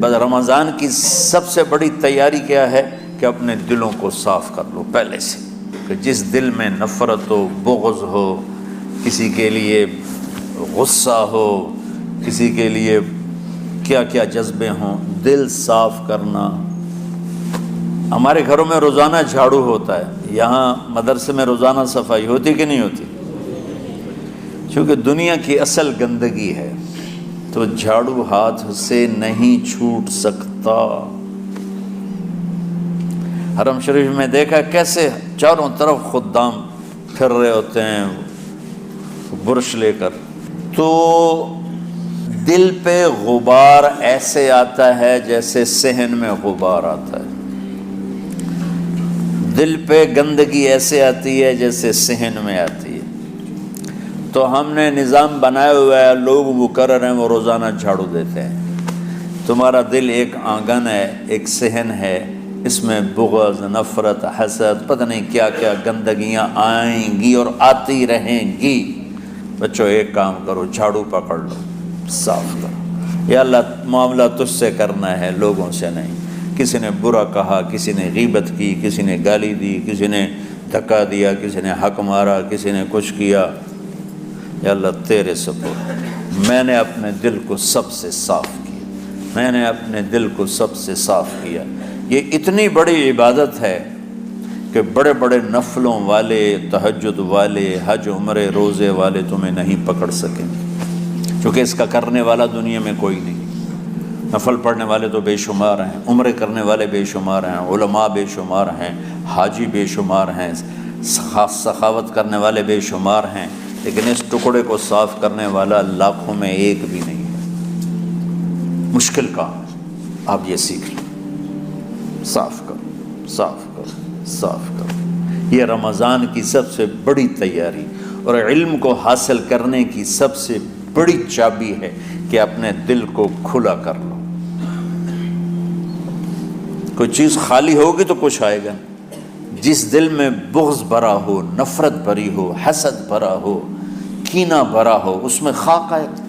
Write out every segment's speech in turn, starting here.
بس رمضان کی سب سے بڑی تیاری کیا ہے کہ اپنے دلوں کو صاف کر لو پہلے سے، کہ جس دل میں نفرت ہو، بغض ہو، کسی کے لیے غصہ ہو، کسی کے لیے کیا کیا جذبے ہوں، دل صاف کرنا۔ ہمارے گھروں میں روزانہ جھاڑو ہوتا ہے، یہاں مدرسے میں روزانہ صفائی ہوتی کہ نہیں ہوتی؟ چونکہ دنیا کی اصل گندگی ہے تو جھاڑو ہاتھ سے نہیں چھوٹ سکتا۔ حرم شریف میں دیکھا کیسے چاروں طرف خدام پھر رہے ہوتے ہیں برش لے کر، تو دل پہ غبار ایسے آتا ہے جیسے صحن میں غبار آتا ہے، دل پہ گندگی ایسے آتی ہے جیسے صحن میں آتی ہے۔ تو ہم نے نظام بنایا ہوا ہے، لوگ وہ کر رہے ہیں، وہ روزانہ جھاڑو دیتے ہیں۔ تمہارا دل ایک آنگن ہے، ایک صحن ہے، اس میں بغض، نفرت، حسد، پتہ نہیں کیا کیا گندگیاں آئیں گی اور آتی رہیں گی۔ بچوں ایک کام کرو، جھاڑو پکڑ لو، صاف کرو۔ یا اللہ معاملہ تجھ سے کرنا ہے، لوگوں سے نہیں۔ کسی نے برا کہا، کسی نے غیبت کی، کسی نے گالی دی، کسی نے دھکا دیا، کسی نے حق مارا، کسی نے کچھ کیا، یا اللہ تیرے سپرد میں نے اپنے دل کو سب سے صاف کیا، میں نے اپنے دل کو سب سے صاف کیا۔ یہ اتنی بڑی عبادت ہے کہ بڑے بڑے نفلوں والے، تہجد والے، حج عمرے روزے والے تمہیں نہیں پکڑ سکیں گے، چونکہ اس کا کرنے والا دنیا میں کوئی نہیں۔ نفل پڑھنے والے تو بے شمار ہیں، عمرے کرنے والے بے شمار ہیں، علماء بے شمار ہیں، حاجی بے شمار ہیں، سخاوت کرنے والے بے شمار ہیں، لیکن اس ٹکڑے کو صاف کرنے والا لاکھوں میں ایک بھی نہیں ہے۔ مشکل کام ہے، آپ یہ سیکھ لیں، صاف کرو، صاف کرو، صاف کرو۔ یہ رمضان کی سب سے بڑی تیاری اور علم کو حاصل کرنے کی سب سے بڑی چابی ہے کہ اپنے دل کو کھلا کر لو۔ کوئی چیز خالی ہوگی تو کچھ آئے گا۔ جس دل میں بغض بھرا ہو، نفرت بھری ہو، حسد بھرا ہو، کینہ بھرا ہو، اس میں خاک آئے گا،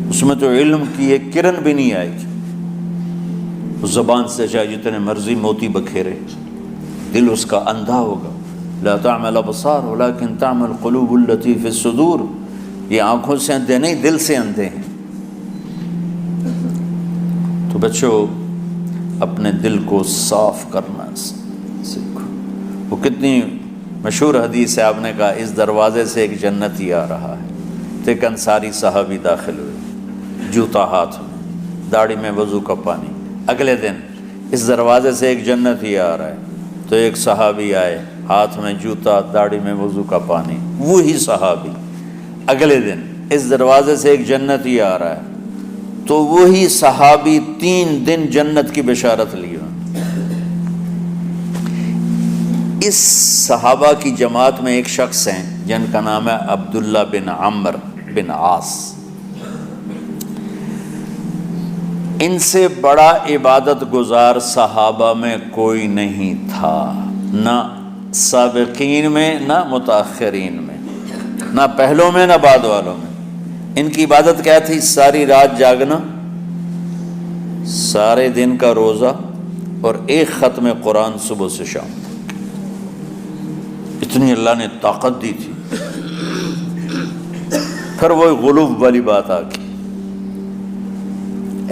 اس میں تو علم کی ایک کرن بھی نہیں آئے گی۔ اس زبان سے چاہے جتنے مرضی موتی بکھیرے، دل اس کا اندھا ہوگا۔ لا تعمى الابصار ولكن تعمى القلوب التي في الصدور۔ یہ آنکھوں سے اندھے نہیں، دل سے اندھے ہیں۔ تو بچوں اپنے دل کو صاف کرنا سیکھو۔ وہ کتنی مشہور حدیث ہے، آپ نے کہا اس دروازے سے ایک جنتی آ رہا ہے، تو ایک انصاری صحابی داخل ہوئے، جوتا ہاتھ میں، داڑھی میں وضو کا پانی۔ اگلے دن اس دروازے سے ایک جنتی آ رہا ہے، تو ایک صحابی آئے، ہاتھ میں جوتا، داڑھی میں وضو کا پانی، وہی صحابی۔ اگلے دن اس دروازے سے ایک جنتی آ رہا ہے، تو وہی صحابی 3 دن جنت کی بشارت لی۔ اس صحابہ کی جماعت میں ایک شخص ہیں جن کا نام ہے عبداللہ بن عمرو بن عاص۔ ان سے بڑا عبادت گزار صحابہ میں کوئی نہیں تھا، نہ سابقین میں، نہ متاخرین میں، نہ پہلوں میں، نہ بعد والوں میں۔ ان کی عبادت کیا تھی؟ ساری رات جاگنا، سارے دن کا روزہ، اور ایک ختم قرآن صبح سے شام۔ اتنی اللہ نے طاقت دی تھی۔ پھر وہ غلوب والی بات آ گئی،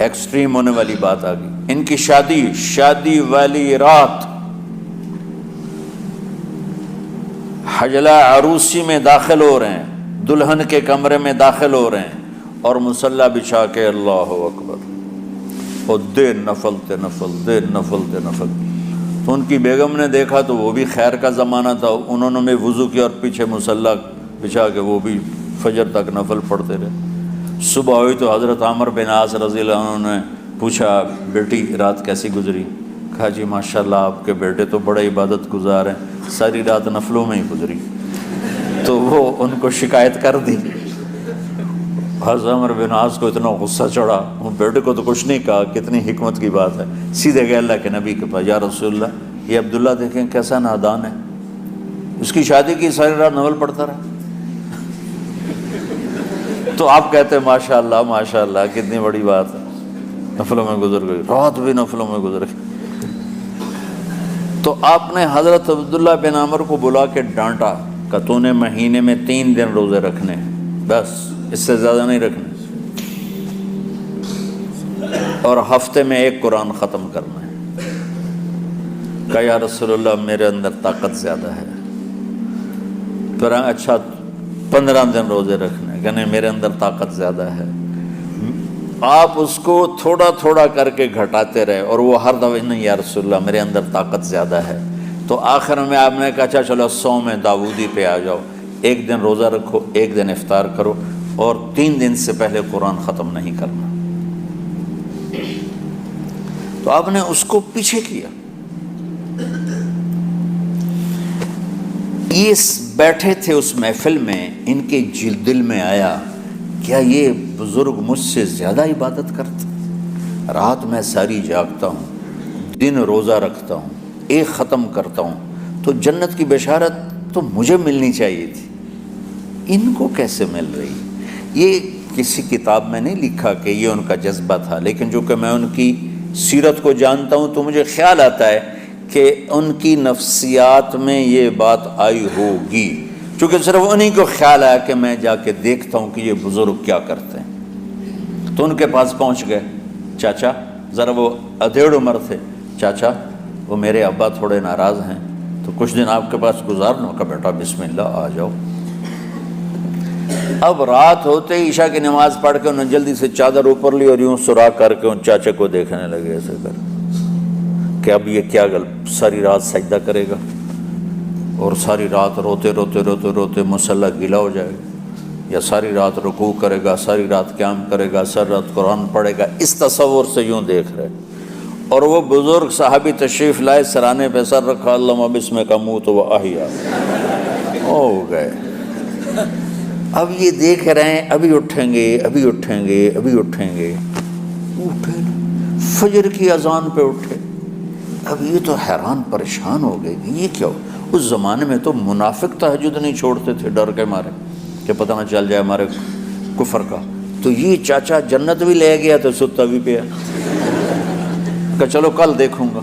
ایکسٹریم ہونے والی بات آ گئی۔ ان کی شادی والی رات حجلہ عروسی میں داخل ہو رہے ہیں، دلہن کے کمرے میں داخل ہو رہے ہیں، اور مصلی بچھا کے اللہ اکبر، اور دیر نفل تے نفل، دیر نفل تے نفل۔ تو ان کی بیگم نے دیکھا تو وہ بھی خیر کا زمانہ تھا، انہوں نے بھی وضو کیا اور پیچھے مصلی بچھا کے وہ بھی فجر تک نفل پڑھتے رہے۔ صبح ہوئی تو حضرت عمرو بن عاص رضی اللہ عنہ نے پوچھا، بیٹی رات کیسی گزری؟ کہا جی ماشاءاللہ آپ کے بیٹے تو بڑے عبادت گزار ہیں، ساری رات نفلوں میں ہی گزری۔ تو وہ ان کو شکایت کر دی۔ حضرت عمرو بن عاص کو اتنا غصہ چڑھا، وہ بیٹے کو تو کچھ نہیں کہا، کتنی حکمت کی بات ہے، سیدھے گئے اللہ کے نبی کے پاس، یا رسول اللہ یہ عبداللہ دیکھیں کیسا نادان ہے، اس کی شادی کی ساری رات نفل پڑھتا رہا۔ تو آپ کہتے ہیں ماشاءاللہ ماشاءاللہ کتنی بڑی بات ہے۔ نفلوں میں گزر گئی، رات بھی نفلوں میں گزر گئی۔ تو آپ نے حضرت عبداللہ بن عمر کو بلا کے ڈانٹا کہ تو نے مہینے میں 3 دن روزے رکھنے ہیں، بس اس سے زیادہ نہیں رکھنے، اور ہفتے میں 1 قرآن ختم کرنا ہے۔ کہا یا رسول اللہ میرے اندر طاقت زیادہ ہے۔ پھر اچھا 15 دن روزے رکھنے، کہ نہیں میرے اندر طاقت زیادہ ہے۔ آپ اس کو تھوڑا تھوڑا کر کے گھٹاتے رہے، اور وہ ہر دفعہ نہیں یا رسول اللہ میرے اندر طاقت زیادہ ہے۔ تو آخر میں آپ نے کہا اچھا چلو صوم داؤدی پہ آ جاؤ، 1 دن روزہ رکھو، 1 دن افطار کرو، اور 3 دن سے پہلے قرآن ختم نہیں کرنا۔ تو آپ نے اس کو پیچھے کیا۔ یہ بیٹھے تھے اس محفل میں، ان کے دل میں آیا کیا یہ بزرگ مجھ سے زیادہ عبادت کرتا؟ رات میں ساری جاگتا ہوں، دن روزہ رکھتا ہوں، 1 ختم کرتا ہوں، تو جنت کی بشارت تو مجھے ملنی چاہیے تھی، ان کو کیسے مل رہی؟ یہ کسی کتاب میں نہیں لکھا کہ یہ ان کا جذبہ تھا، لیکن جو کہ میں ان کی سیرت کو جانتا ہوں تو مجھے خیال آتا ہے کہ ان کی نفسیات میں یہ بات آئی ہوگی، چونکہ صرف انہی کو خیال آیا کہ میں جا کے دیکھتا ہوں کہ یہ بزرگ کیا کرتے ہیں۔ تو ان کے پاس پہنچ گئے، چاچا، ذرا وہ ادھیڑ عمر تھے، چاچا وہ میرے ابا تھوڑے ناراض ہیں، تو کچھ دن آپ کے پاس گزار لوں؟ کہ بیٹا بسم اللہ آ جاؤ۔ اب رات ہوتے ہی عشاء کی نماز پڑھ کے انہوں نے جلدی سے چادر اوپر لی اور یوں سراغ کر کے ان چاچے کو دیکھنے لگے ایسے کر کہ اب یہ کیا ساری رات سجدہ کرے گا، اور ساری رات روتے روتے روتے روتے مصلی گیلا ہو جائے گا، یا ساری رات رکوع کرے گا، ساری رات قیام کرے گا، ساری رات قرآن پڑھے گا، اس تصور سے یوں دیکھ رہے۔ اور وہ بزرگ صحابی تشریف لائے، سرانے پہ سر رکھا، اللہم بسمک اموت و احیا، ہو گئے۔ اب یہ دیکھ رہے ہیں ابھی اٹھیں گے، ابھی اٹھیں گے، ابھی اٹھیں گے، اٹھے فجر کی اذان پہ اٹھے۔ اب یہ تو حیران پریشان ہو گئے کہ یہ کیا ہو؟ اس زمانے میں تو منافق تہجد نہیں چھوڑتے تھے ڈر کے مارے کہ پتہ نہ چل جائے ہمارے کفر کا، تو یہ چاچا جنت بھی لے گیا تو ستا بھی پیا کہ چلو کل دیکھوں گا۔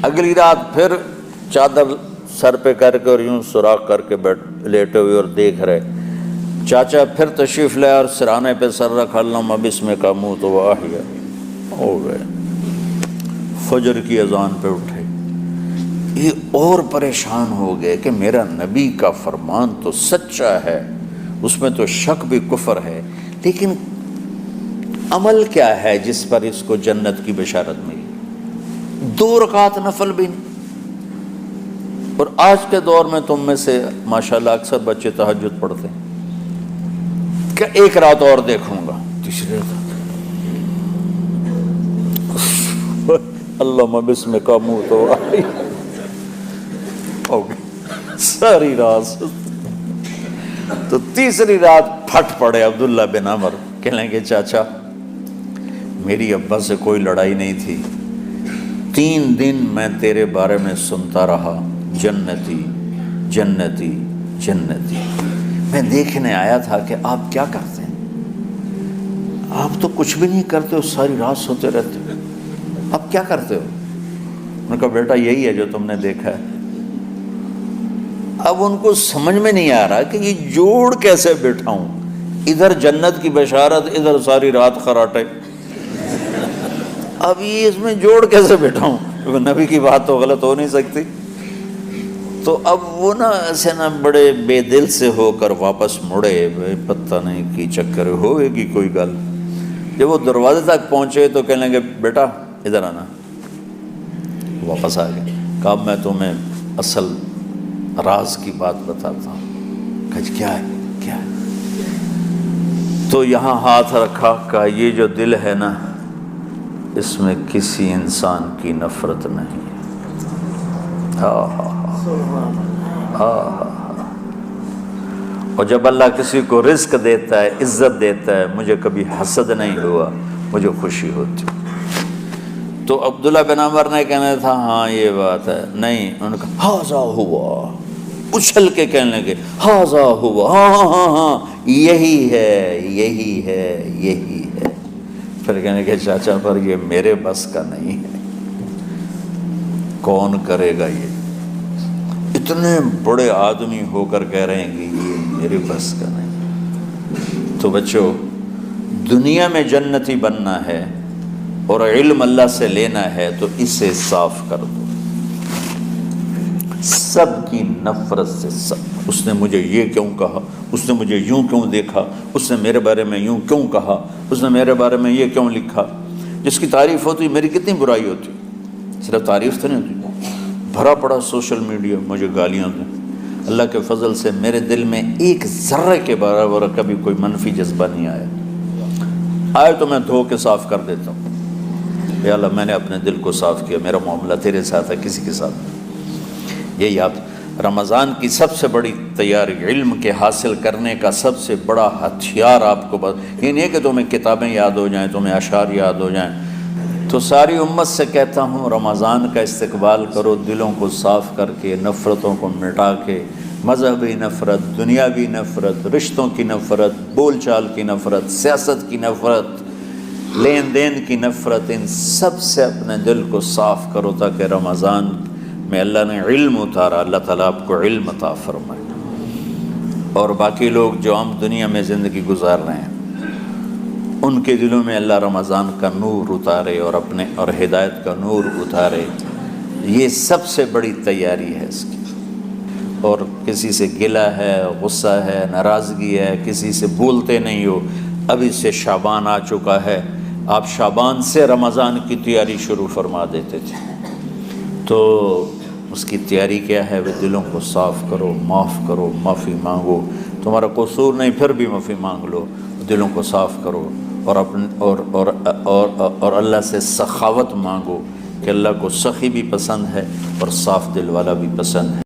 اگلی رات پھر چادر سر پہ کر کے اور یوں سوراخ کر کے لیٹے ہوئے اور دیکھ رہے۔ چاچا پھر تشریف لائے اور سرانے پہ سر رکھا، اللہم بسمک اموت و احیا، ہو گئے۔ فجر کی اذان پہ اٹھے، یہ اور پریشان ہو گئے کہ میرا نبی کا فرمان تو سچا ہے، اس میں تو شک بھی کفر ہے، لیکن عمل کیا ہے جس پر اس کو جنت کی بشارت ملی؟ 2 رکعت نفل بھی نہیں۔ اور آج کے دور میں تم میں سے ماشاءاللہ اکثر بچے تہجد پڑھتے ہیں کہ 1 رات اور دیکھوں گا، تیسری رات اللہم بسمک اموت و احیا، ہو گئی ساری رات۔ تو تیسری رات پھٹ پڑے عبداللہ بن عمر، کہنے لگے چاچا میری ابا سے کوئی لڑائی نہیں تھی، 3 دن میں تیرے بارے میں سنتا رہا، جنتی جنتی جنتی۔ میں دیکھنے آیا تھا کہ آپ کیا کرتے ہیں، آپ تو کچھ بھی نہیں کرتے ہو، ساری رات سوتے رہتے ہو، آپ کیا کرتے ہو؟ میں نے کہا بیٹا یہی ہے جو تم نے دیکھا ہے۔ اب ان کو سمجھ میں نہیں آ رہا کہ یہ جوڑ کیسے بٹھاؤں، ادھر جنت کی بشارت، ادھر ساری رات خراٹے، اب یہ اس میں جوڑ کیسے بٹھاؤں؟ نبی کی بات تو غلط ہو نہیں سکتی۔ تو اب وہ نا ایسے نا بڑے بے دل سے ہو کر واپس مڑے، پتہ نہیں کی چکر ہوئے گی کوئی گل۔ جب وہ دروازے تک پہنچے تو کہنے لگے بیٹا ادھر آنا، واپس آ گئے۔ کہا میں تمہیں اصل راز کی بات بتاتا ہوں۔ کہا کیا ہے کیا ہے؟ تو یہاں ہاتھ رکھا، کہا یہ جو دل ہے نا اس میں کسی انسان کی نفرت نہیں ہے۔ اور جب اللہ کسی کو رزق دیتا ہے، عزت دیتا ہے، مجھے کبھی حسد نہیں ہوا، مجھے خوشی ہوتی۔ تو عبداللہ بن عمر نے کہنا تھا ہاں یہ بات ہے، نہیں، انہوں نے کہا ہاذا ہوا، اچھل کے کہنے لگے ہاذا ہوا، ہاں ہاں ہاں ہاں یہی ہے یہی ہے یہی ہے۔ پھر کہنے کہ چاچا پر یہ میرے بس کا نہیں ہے، کون کرے گا یہ؟ اتنے بڑے آدمی ہو کر کہہ رہے ہیں کہ یہ میرے بس کا نہیں۔ تو بچوں، دنیا میں جنتی بننا ہے اور علم اللہ سے لینا ہے تو اسے صاف کر دو، سب کی نفرت سے۔ سب، اس نے مجھے یہ کیوں کہا، اس نے مجھے یوں کیوں دیکھا، اس نے میرے بارے میں یوں کیوں کہا، اس نے میرے بارے میں یہ کیوں لکھا۔ جس کی تعریف ہوتی میری کتنی برائی ہوتی، صرف تعریف تو نہیں ہوتی، بھرا پڑا سوشل میڈیا مجھے گالیاں دیں۔ اللہ کے فضل سے میرے دل میں ایک ذرے کے برابر کبھی کوئی منفی جذبہ نہیں آیا، آئے تو میں دھو کے صاف کر دیتا ہوں، یا اللہ میں نے اپنے دل کو صاف کیا، میرا معاملہ تیرے ساتھ ہے، کسی کے ساتھ نہیں۔ یہ یاد، رمضان کی سب سے بڑی تیاری، علم کے حاصل کرنے کا سب سے بڑا ہتھیار آپ کو یہ نہیں ہے کہ تمہیں کتابیں یاد ہو جائیں، تمہیں اشعار یاد ہو جائیں۔ تو ساری امت سے کہتا ہوں رمضان کا استقبال کرو، دلوں کو صاف کر کے، نفرتوں کو مٹا کے، مذہبی نفرت، دنیاوی نفرت، رشتوں کی نفرت، بول چال کی نفرت، سیاست کی نفرت، لین دین کی نفرت، ان سب سے اپنے دل کو صاف کرو تاکہ رمضان میں اللہ نے علم اتارا، اللہ تعالیٰ آپ کو علم عطا فرمائے، اور باقی لوگ جو عام دنیا میں زندگی گزار رہے ہیں ان کے دلوں میں اللہ رمضان کا نور اتارے اور اپنے اور ہدایت کا نور اتارے۔ یہ سب سے بڑی تیاری ہے اس کی۔ اور کسی سے گلہ ہے، غصہ ہے، ناراضگی ہے، کسی سے بولتے نہیں ہو، ابھی سے شعبان آ چکا ہے، آپ شعبان سے رمضان کی تیاری شروع فرما دیتے تھے، تو اس کی تیاری کیا ہے؟ وہ دلوں کو صاف کرو، معاف کرو، معافی مانگو، تمہارا قصور نہیں پھر بھی معافی مانگ لو، دلوں کو صاف کرو، اور اپنے اور اللہ سے سخاوت مانگو کہ اللہ کو سخی بھی پسند ہے اور صاف دل والا بھی پسند ہے۔